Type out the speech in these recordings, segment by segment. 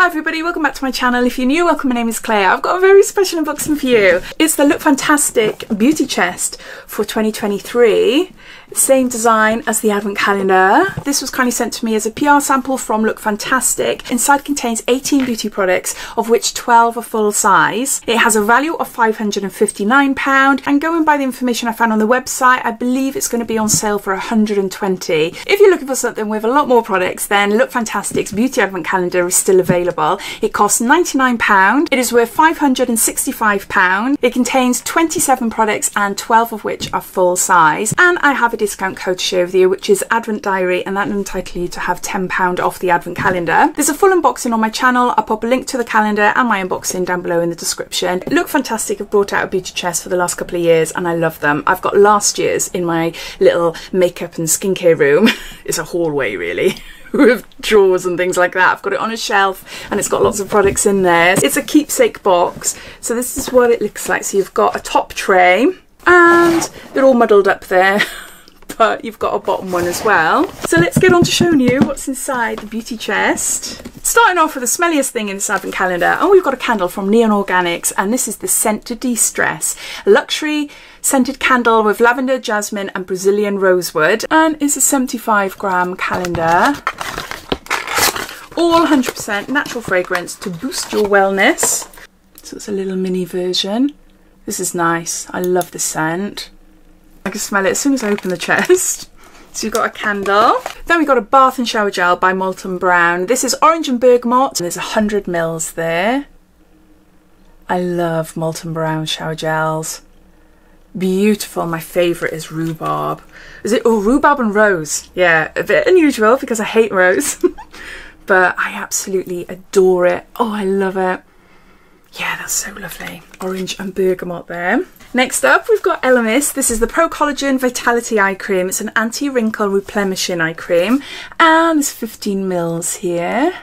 everybody, welcome back to my channel. If you're new, welcome, my name is Claire. I've got a very special unboxing for you. It's the Lookfantastic beauty chest for 2023. Same design as the advent calendar. This was kindly sent to me as a PR sample from Lookfantastic. Inside contains 18 beauty products, of which 12 are full size. It has a value of £559, and going by the information I found on the website, I believe it's going to be on sale for £120. If you're looking for something with a lot more products, then Lookfantastic's beauty advent calendar is still available. It costs £99. It is worth £565. It contains 27 products and 12 of which are full size. And I have a discount code to share with you, which is Advent Diary, and that will entitle you to have £10 off the advent calendar. There's a full unboxing on my channel. I'll pop a link to the calendar and my unboxing down below in the description. Lookfantastic have brought out a beauty chest for the last couple of years and I love them. I've got last year's in my little makeup and skincare room. It's a hallway really. With drawers and things like that. I've got it on a shelf and it's got lots of products in there. It's a keepsake box, so this is what it looks like. So you've got a top tray and they're all muddled up there, but you've got a bottom one as well. So let's get on to showing you what's inside the beauty chest. Starting off with the smelliest thing in this advent calendar, and we've got a candle from Neon Organics, and this is the Scent to De-Stress, a luxury scented candle with lavender, jasmine and Brazilian rosewood, and it's a 75-gram calendar. All 100% natural fragrance to boost your wellness. So it's a little mini version. This is nice. I love the scent. I can smell it as soon as I open the chest. So you've got a candle. Then we've got a bath and shower gel by Molten Brown. This is orange and bergamot. There's 100 ml there. I love Molten Brown shower gels. Beautiful. My favourite is rhubarb. Is it? Oh, rhubarb and rose. Yeah, a bit unusual because I hate rose. But I absolutely adore it. Oh, I love it. Yeah, that's so lovely. Orange and bergamot there. Next up, we've got ELEMIS. This is the Pro-Collagen Vitality Eye Cream. It's an anti-wrinkle replenishing eye cream. And there's 15 ml here.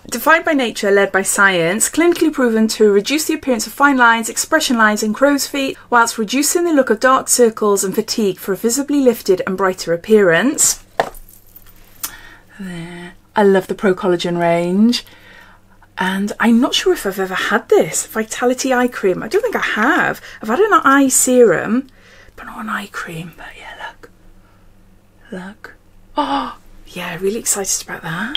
Defined by nature, led by science, clinically proven to reduce the appearance of fine lines, expression lines and crow's feet, whilst reducing the look of dark circles and fatigue for a visibly lifted and brighter appearance. There. I love the Pro-Collagen range. And I'm not sure if I've ever had this Vitality Eye Cream. I don't think I have. I've had an eye serum, but not an eye cream. But yeah, look. Look. Oh, yeah, really excited about that.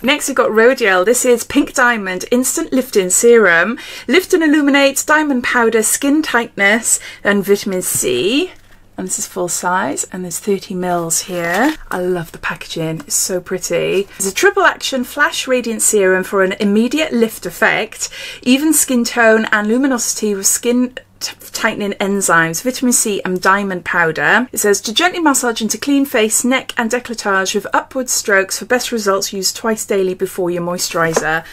Next we've got Rodial. This is Pink Diamond Instant Lifting Serum. Lift and illuminates diamond powder, skin tightness and vitamin C. And this is full size, and there's 30 ml here. I love the packaging, it's so pretty. It's a triple action flash radiant serum for an immediate lift effect, even skin tone and luminosity with skin tightening enzymes, vitamin C and diamond powder. It says to gently massage into clean face, neck and décolletage with upward strokes for best results. Use twice daily before your moisturiser.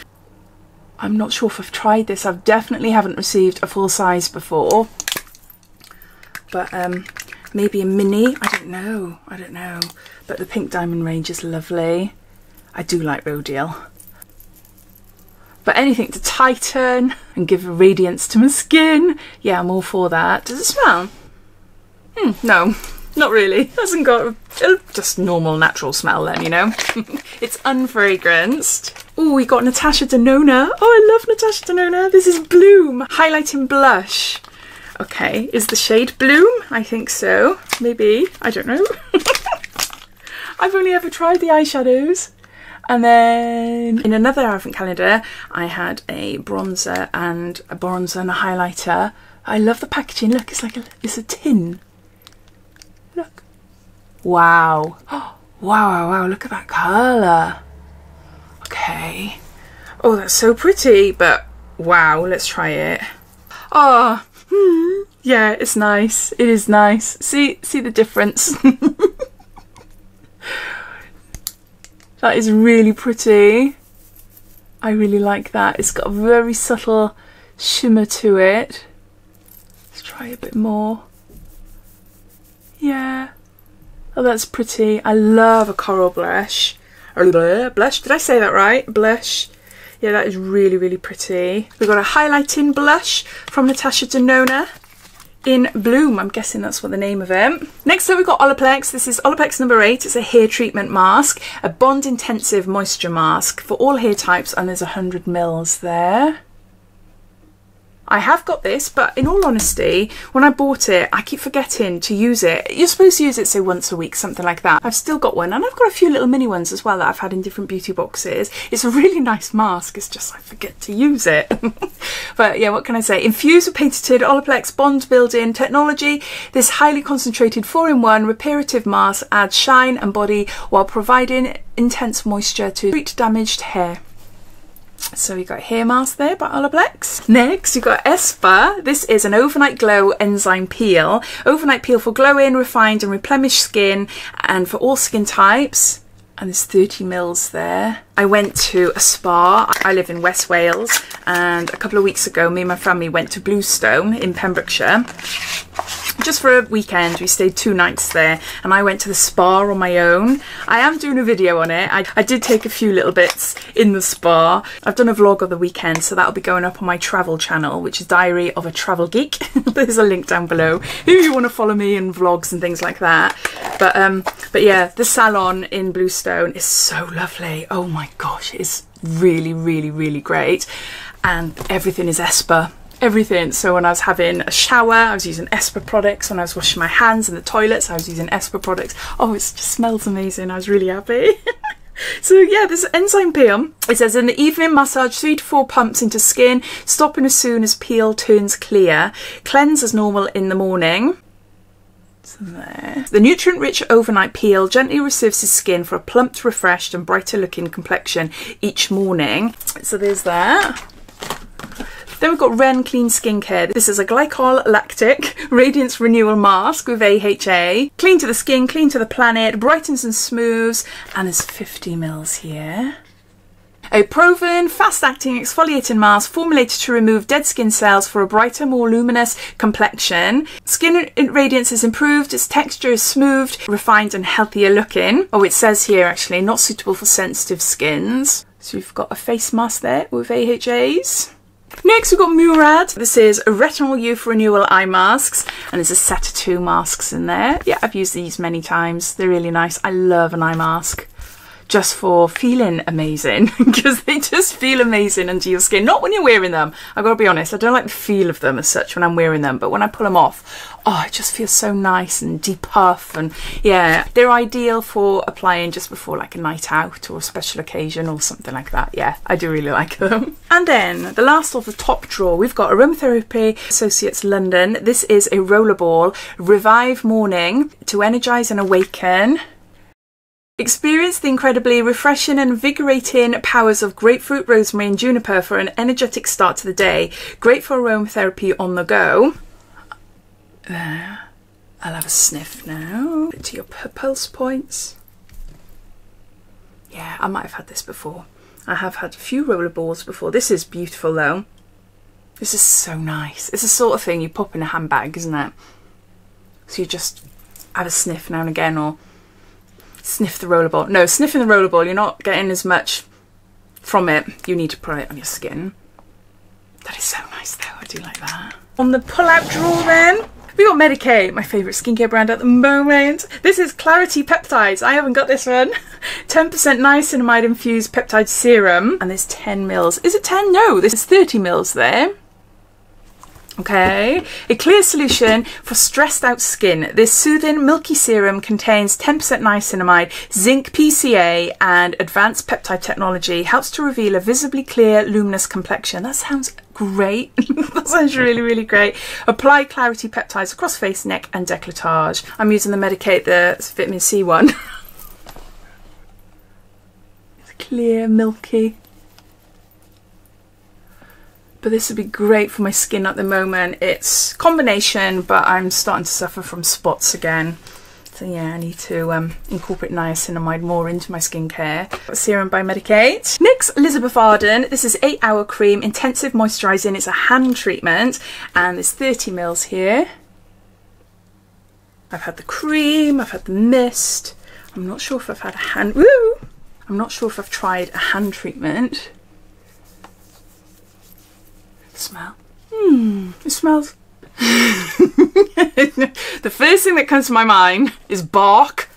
I'm not sure if I've tried this. I definitely haven't received a full size before. But maybe a mini, I don't know, but the Pink Diamond range is lovely. I do like Rodial. But anything to tighten and give a radiance to my skin, yeah, I'm all for that. Does it smell? No, not really. It hasn't got just normal natural smell then, you know. It's unfragranced. Oh, we got Natasha Denona. Oh, I love Natasha Denona. This is Bloom Highlighting Blush. Okay, is the shade Bloom? I think so. Maybe. I don't know. I've only ever tried the eyeshadows. And then in another advent calendar, I had a bronzer and a highlighter. I love the packaging. Look, it's like it's a tin. Look. Wow. Oh, wow. Look at that colour. Okay. Oh, that's so pretty. But wow, let's try it. Oh. Yeah, it's nice. It is nice. See the difference. That is really pretty. I really like that. It's got a very subtle shimmer to it. Let's try a bit more. Yeah. Oh, that's pretty. I love a coral blush. Blush, did I say that right? Blush. Yeah, that is really, really pretty. We've got a highlighting blush from Natasha Denona. in Bloom. I'm guessing that's what the name of it. Next up we've got Olaplex. This is Olaplex number 8. It's a hair treatment mask, a bond intensive moisture mask for all hair types, and there's 100 mils there. I have got this, but in all honesty, when I bought it, I keep forgetting to use it. You're supposed to use it, say, once a week, something like that. I've still got one, and I've got a few little mini ones as well that I've had in different beauty boxes. It's a really nice mask. It's just I forget to use it. But yeah, what can I say? Infused with patented Olaplex bond building technology, this highly concentrated 4-in-1 reparative mask adds shine and body while providing intense moisture to treat damaged hair. So you got a hair mask there by Olaplex. Next you've got esper. This is an overnight glow enzyme peel. Overnight peel for glowing, refined and replenished skin, and for all skin types. And there's 30 mils there. I went to a spa. I live in West Wales, and a couple of weeks ago me and my family went to Bluestone in Pembrokeshire. Just for a weekend. We stayed 2 nights there, and I went to the spa on my own. I am doing a video on it. I did take a few little bits in the spa. I've done a vlog of the weekend, so that'll be going up on my travel channel, which is Diary of a Travel Geek. There's a link down below if you want to follow me in vlogs and things like that. But yeah, the salon in Bluestone is so lovely. Oh my gosh, it's really, really, really great. And everything is esper. Everything. So when I was having a shower, I was using esper products. When I was washing my hands in the toilets, I was using esper products. Oh, it just smells amazing. I was really happy. So yeah, this enzyme peel. It says in the evening, massage 3 to 4 pumps into skin, stopping as soon as peel turns clear. Cleanse as normal in the morning. So there. The nutrient-rich overnight peel gently resurfaces skin for a plumped, refreshed and brighter looking complexion each morning. So there's that. Then we've got Ren Clean Skincare. This is a Glycol Lactic Radiance Renewal Mask with AHA. Clean to the skin, clean to the planet, brightens and smooths, and there's 50 mils here. A proven, fast-acting exfoliating mask formulated to remove dead skin cells for a brighter, more luminous complexion. Skin radiance is improved, its texture is smoothed, refined and healthier looking. Oh, it says here actually, not suitable for sensitive skins. So you've got a face mask there with AHAs. Next we've got Murad. This is Retinol Youth Renewal Eye Masks, and there's a set of 2 masks in there. Yeah, I've used these many times. They're really nice. I love an eye mask just for feeling amazing, because they just feel amazing under your skin. Not when you're wearing them. I've got to be honest, I don't like the feel of them as such when I'm wearing them, but when I pull them off, oh, it just feels so nice and depuff. And yeah, they're ideal for applying just before like a night out or a special occasion or something like that. Yeah, I do really like them. And then the last of the top drawer, we've got Aromatherapy Associates London. This is a rollerball Revive Morning to energize and awaken. Experience the incredibly refreshing and invigorating powers of grapefruit, rosemary and juniper for an energetic start to the day. Great for aromatherapy on the go. There. I'll have a sniff now. To your pulse points. Yeah, I might have had this before. I have had a few rollerballs before. This is beautiful though. This is so nice. It's the sort of thing you pop in a handbag, isn't it? So you just have a sniff now and again, or sniff the rollerball. No, sniffing the rollerball, you're not getting as much from it. You need to put it on your skin. That is so nice though, I do like that. On the pull-out drawer then, we got Medik8, my favourite skincare brand at the moment. This is Clarity Peptides. I haven't got this one. 10% niacinamide infused peptide serum, and there's 10 mils. Is it 10? No, there's 30 mils there. Okay, a clear solution for stressed out skin. This soothing milky serum contains 10% niacinamide, zinc, PCA and advanced peptide technology. Helps to reveal a visibly clear, luminous complexion. That sounds great. That sounds really, really great. Apply Clarity Peptides across face, neck and décolletage. I'm using the Medik8, the vitamin C one. It's clear, milky. But this would be great for my skin at the moment. It's combination, but I'm starting to suffer from spots again. So yeah, I need to incorporate niacinamide more into my skincare. Serum by Medik8. Next, Elizabeth Arden. This is 8-hour cream, intensive moisturising. It's a hand treatment, and there's 30 mils here. I've had the cream, I've had the mist. I'm not sure if I've had a hand. Woo! I'm not sure if I've tried a hand treatment. Smell. It smells. The first thing that comes to my mind is bark.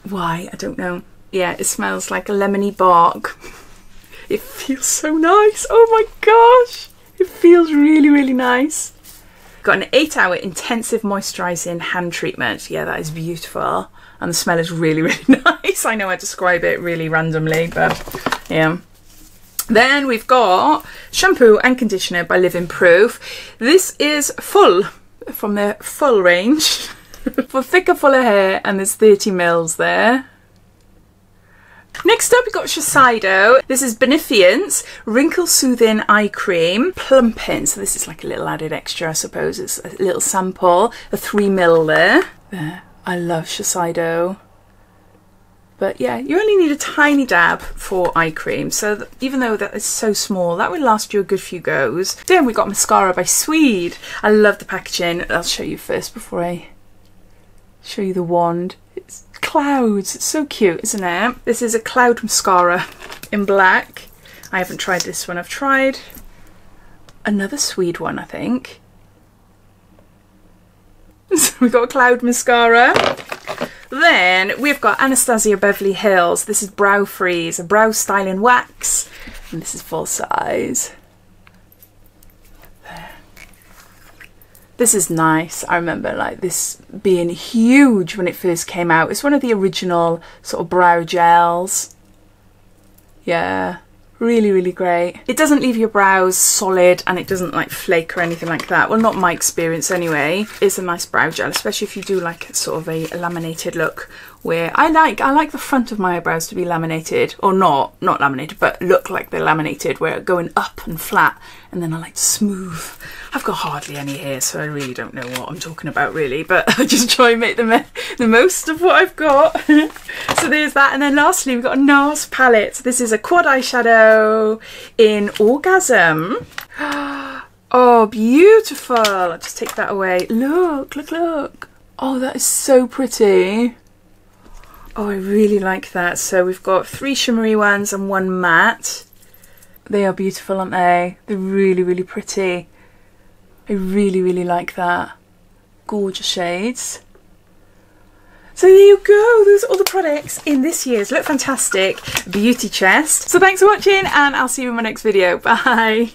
Why? I don't know. Yeah, it smells like a lemony bark. It feels so nice. Oh my gosh. It feels really, really nice. Got an 8-hour intensive moisturising hand treatment. Yeah, that is beautiful. And the smell is really, really nice. I know I describe it really randomly, but yeah. Then we've got shampoo and conditioner by Living Proof. This is full, from their full range. For thicker, fuller hair, and there's 30 mils there. Next up, we've got Shiseido. This is Benefiance Wrinkle Soothing Eye Cream, plumping. So this is like a little added extra, I suppose. It's a little sample, a 3 mil there. There. I love Shiseido. But yeah, you only need a tiny dab for eye cream. So even though that is so small, that would last you a good few goes. Then we got mascara by Swede. I love the packaging. I'll show you first before I show you the wand. It's clouds. It's so cute, isn't it? This is a cloud mascara in black. I haven't tried this one. I've tried another Swede one, I think. So we've got a cloud mascara. Then we've got Anastasia Beverly Hills. This is Brow Freeze, a brow styling wax. And this is full size. There. This is nice. I remember like this being huge when it first came out. It's one of the original sort of brow gels. Yeah. Really, really great. It doesn't leave your brows solid and it doesn't like flake or anything like that. Well, not my experience anyway. It's a nice brow gel, especially if you do like sort of a laminated look, where I like the front of my eyebrows to be laminated, or not laminated, but look like they're laminated, where going up and flat, and then I like to smooth. I've got hardly any hair, so I really don't know what I'm talking about really, but I just try and make the most of what I've got. So there's that, and then lastly we've got a NARS palette. This is a quad eyeshadow in Orgasm. Oh, beautiful. I'll just take that away. Look, look, look. Oh, that is so pretty. Oh, I really like that. So we've got 3 shimmery ones and 1 matte. They are beautiful, aren't they? They're really, really pretty. I really, really like that. Gorgeous shades. So there you go. Those are all the products in this year's Lookfantastic beauty chest. So thanks for watching, and I'll see you in my next video. Bye.